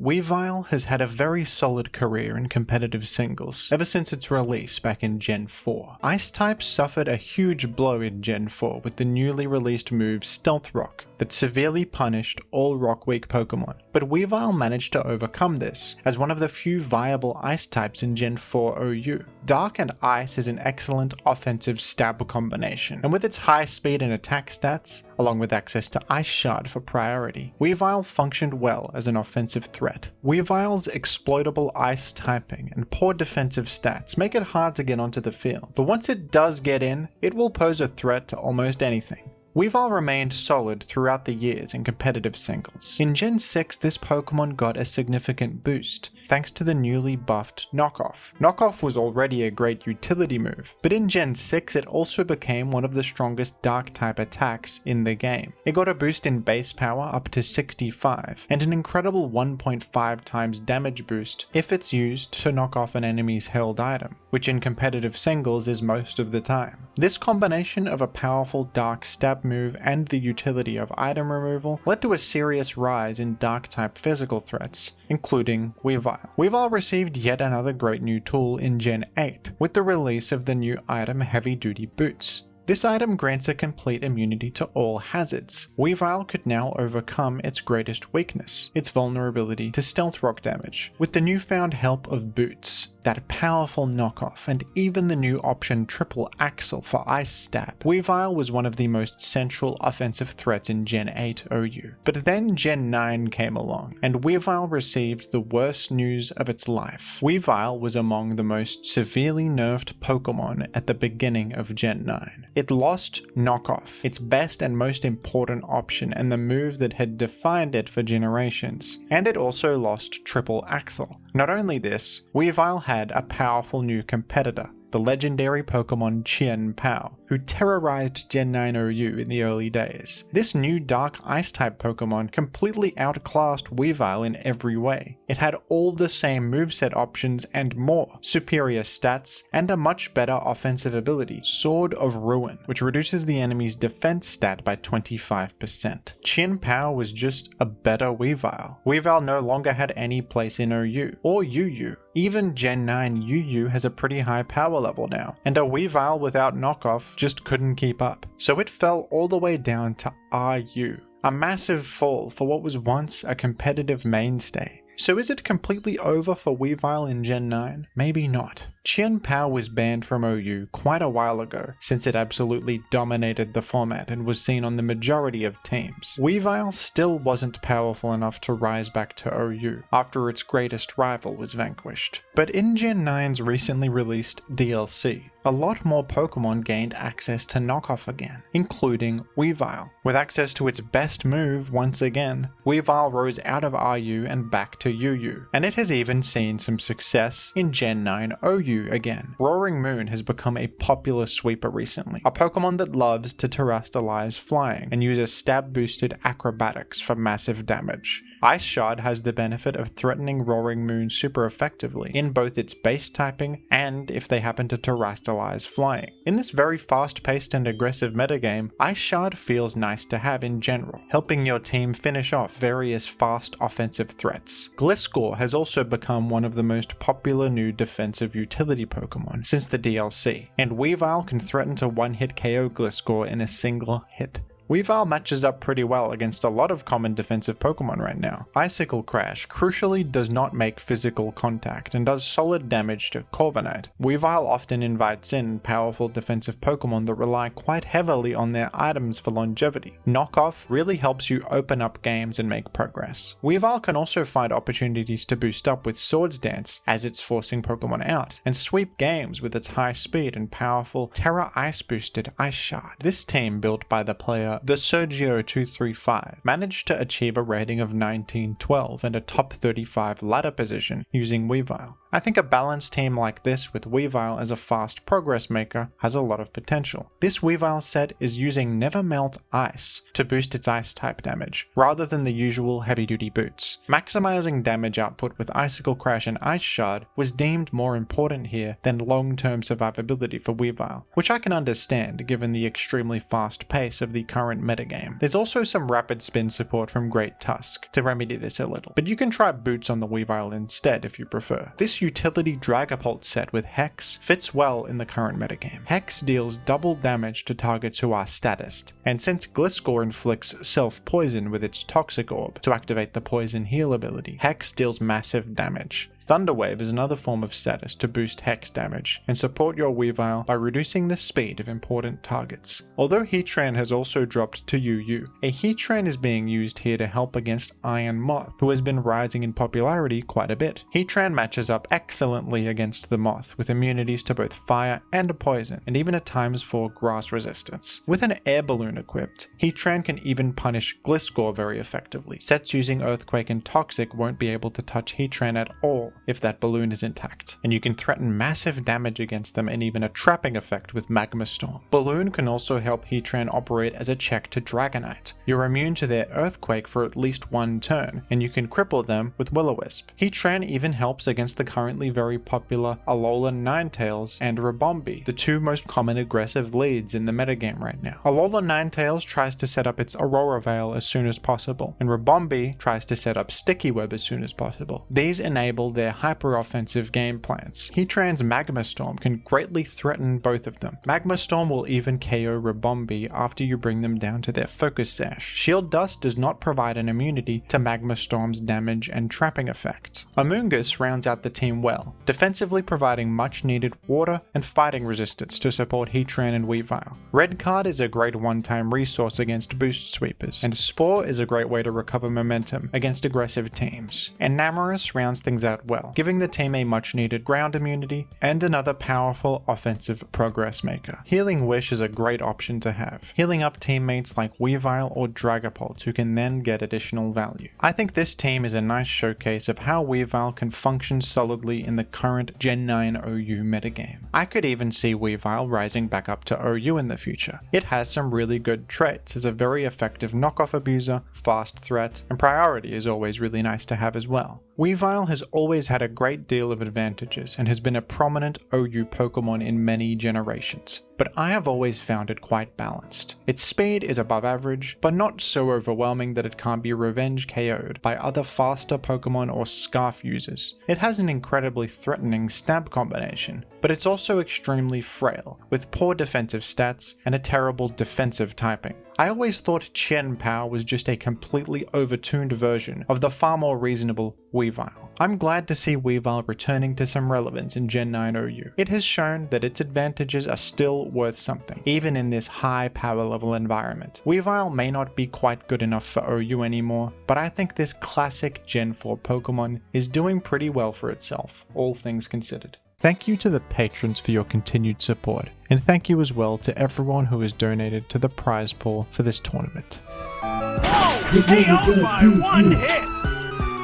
Weavile has had a very solid career in competitive singles ever since its release back in Gen 4. Ice types suffered a huge blow in Gen 4 with the newly released move Stealth Rock that severely punished all rock weak Pokemon, but Weavile managed to overcome this as one of the few viable ice types in Gen 4 OU. Dark and Ice is an excellent offensive stab combination, and with its high speed and attack stats, along with access to Ice Shard for priority, Weavile functioned well as an offensive threat. Weavile's exploitable ice typing and poor defensive stats make it hard to get onto the field, but once it does get in, it will pose a threat to almost anything. Weavile remained solid throughout the years in competitive singles. In Gen 6, this Pokemon got a significant boost, thanks to the newly buffed Knockoff. Knockoff was already a great utility move, but in Gen 6 it also became one of the strongest Dark-type attacks in the game. It got a boost in base power up to 65, and an incredible 1.5 times damage boost if it's used to knock off an enemy's held item, which in competitive singles is most of the time. This combination of a powerful Dark stab move and the utility of item removal led to a serious rise in Dark-type physical threats, including Weavile. Weavile received yet another great new tool in Gen 8, with the release of the new item Heavy Duty Boots. This item grants a complete immunity to all hazards. Weavile could now overcome its greatest weakness, its vulnerability to Stealth Rock damage, with the newfound help of Boots, that powerful knockoff, and even the new option Triple Axle for Ice Stab. Weavile was one of the most central offensive threats in Gen 8 OU. But then Gen 9 came along, and Weavile received the worst news of its life. Weavile was among the most severely nerfed Pokemon at the beginning of Gen 9. It lost Knockoff, its best and most important option and the move that had defined it for generations, and it also lost Triple Axle. Not only this, Weavile had a powerful new competitor, the legendary Pokemon Chien-Pao, who terrorized Gen 9 OU in the early days. This new Dark Ice-type Pokemon completely outclassed Weavile in every way. It had all the same moveset options and more, superior stats, and a much better offensive ability, Sword of Ruin, which reduces the enemy's defense stat by 25%. Chien-Pao was just a better Weavile. Weavile no longer had any place in OU, or UU. Even Gen 9 UU has a pretty high power level now, and a Weavile without knockoff just couldn't keep up. So it fell all the way down to RU, a massive fall for what was once a competitive mainstay. So is it completely over for Weavile in Gen 9? Maybe not. Chien-Pao was banned from OU quite a while ago, since it absolutely dominated the format and was seen on the majority of teams. Weavile still wasn't powerful enough to rise back to OU, after its greatest rival was vanquished. But in Gen 9's recently released DLC, a lot more Pokemon gained access to knockoff again, including Weavile. With access to its best move once again, Weavile rose out of RU and back to UU, and it has even seen some success in Gen 9 OU again. Roaring Moon has become a popular sweeper recently, a Pokemon that loves to terrestrialize flying and uses stab-boosted acrobatics for massive damage. Ice Shard has the benefit of threatening Roaring Moon super effectively in both its base typing and if they happen to terrestrialize flying. In this very fast-paced and aggressive metagame, Ice Shard feels nice to have in general, helping your team finish off various fast offensive threats. Gliscor has also become one of the most popular new defensive utility Pokemon since the DLC, and Weavile can threaten to one-hit KO Gliscor in a single hit. Weavile matches up pretty well against a lot of common defensive Pokemon right now. Icicle Crash crucially does not make physical contact and does solid damage to Corviknight. Weavile often invites in powerful defensive Pokemon that rely quite heavily on their items for longevity. Knockoff really helps you open up games and make progress. Weavile can also find opportunities to boost up with Swords Dance as it's forcing Pokemon out, and sweep games with its high speed and powerful Terra Ice boosted Ice Shard. This team, built by the player the Sergio235, managed to achieve a rating of 1912 and a top 35 ladder position using Weavile. I think a balanced team like this with Weavile as a fast progress maker has a lot of potential. This Weavile set is using Never Melt Ice to boost its ice type damage, rather than the usual heavy duty boots. Maximizing damage output with Icicle Crash and Ice Shard was deemed more important here than long-term survivability for Weavile, which I can understand given the extremely fast pace of the current current metagame. There's also some rapid spin support from Great Tusk to remedy this a little, but you can try boots on the Weavile instead if you prefer. This utility Dragapult set with Hex fits well in the current metagame. Hex deals double damage to targets who are statist, and since Gliscor inflicts self-poison with its Toxic Orb to activate the Poison Heal ability, Hex deals massive damage. Thunderwave is another form of status to boost Hex damage and support your Weavile by reducing the speed of important targets. Although Heatran has also dropped to UU, a Heatran is being used here to help against Iron Moth, who has been rising in popularity quite a bit. Heatran matches up excellently against the Moth, with immunities to both fire and poison, and even at times for grass resistance. With an air balloon equipped, Heatran can even punish Gliscor very effectively. Sets using Earthquake and Toxic won't be able to touch Heatran at all if that balloon is intact, and you can threaten massive damage against them and even a trapping effect with Magma Storm. Balloon can also help Heatran operate as a check to Dragonite. You're immune to their Earthquake for at least one turn, and you can cripple them with Will-O-Wisp. Heatran even helps against the currently very popular Alola Ninetales and Ribombee, the two most common aggressive leads in the metagame right now. Alola Ninetales tries to set up its Aurora Veil as soon as possible, and Ribombee tries to set up Sticky Web as soon as possible. These enable their hyper-offensive game plans. Heatran's Magma Storm can greatly threaten both of them. Magma Storm will even KO Ribombee after you bring them down to their Focus Sash. Shield Dust does not provide an immunity to Magma Storm's damage and trapping effect. Amoonguss rounds out the team well, defensively providing much needed water and fighting resistance to support Heatran and Weavile. Red Card is a great one-time resource against boost sweepers, and Spore is a great way to recover momentum against aggressive teams. And Namorous rounds things out well, giving the team a much needed ground immunity and another powerful offensive progress maker. Healing Wish is a great option to have, healing up teammates like Weavile or Dragapult who can then get additional value. I think this team is a nice showcase of how Weavile can function solidly in the current Gen 9 OU metagame. I could even see Weavile rising back up to OU in the future. It has some really good traits as a very effective knockoff abuser, fast threat, and priority is always really nice to have as well. Weavile has always had a great deal of advantages and has been a prominent OU Pokemon in many generations, but I have always found it quite balanced. Its speed is above average, but not so overwhelming that it can't be revenge KO'd by other faster Pokemon or Scarf users. It has an incredibly threatening stab combination, but it's also extremely frail, with poor defensive stats and a terrible defensive typing. I always thought Chien-Pao was just a completely overtuned version of the far more reasonable Weavile. I'm glad to see Weavile returning to some relevance in Gen 9 OU. It has shown that its advantages are still worth something, even in this high power level environment. Weavile may not be quite good enough for OU anymore, but I think this classic Gen 4 Pokemon is doing pretty well for itself, all things considered. Thank you to the patrons for your continued support, and thank you as well to everyone who has donated to the prize pool for this tournament. Whoa! KO'd by one hit!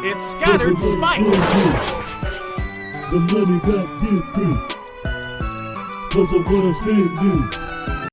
It scattered spikes! The money got different, 'cause of what I'm spending.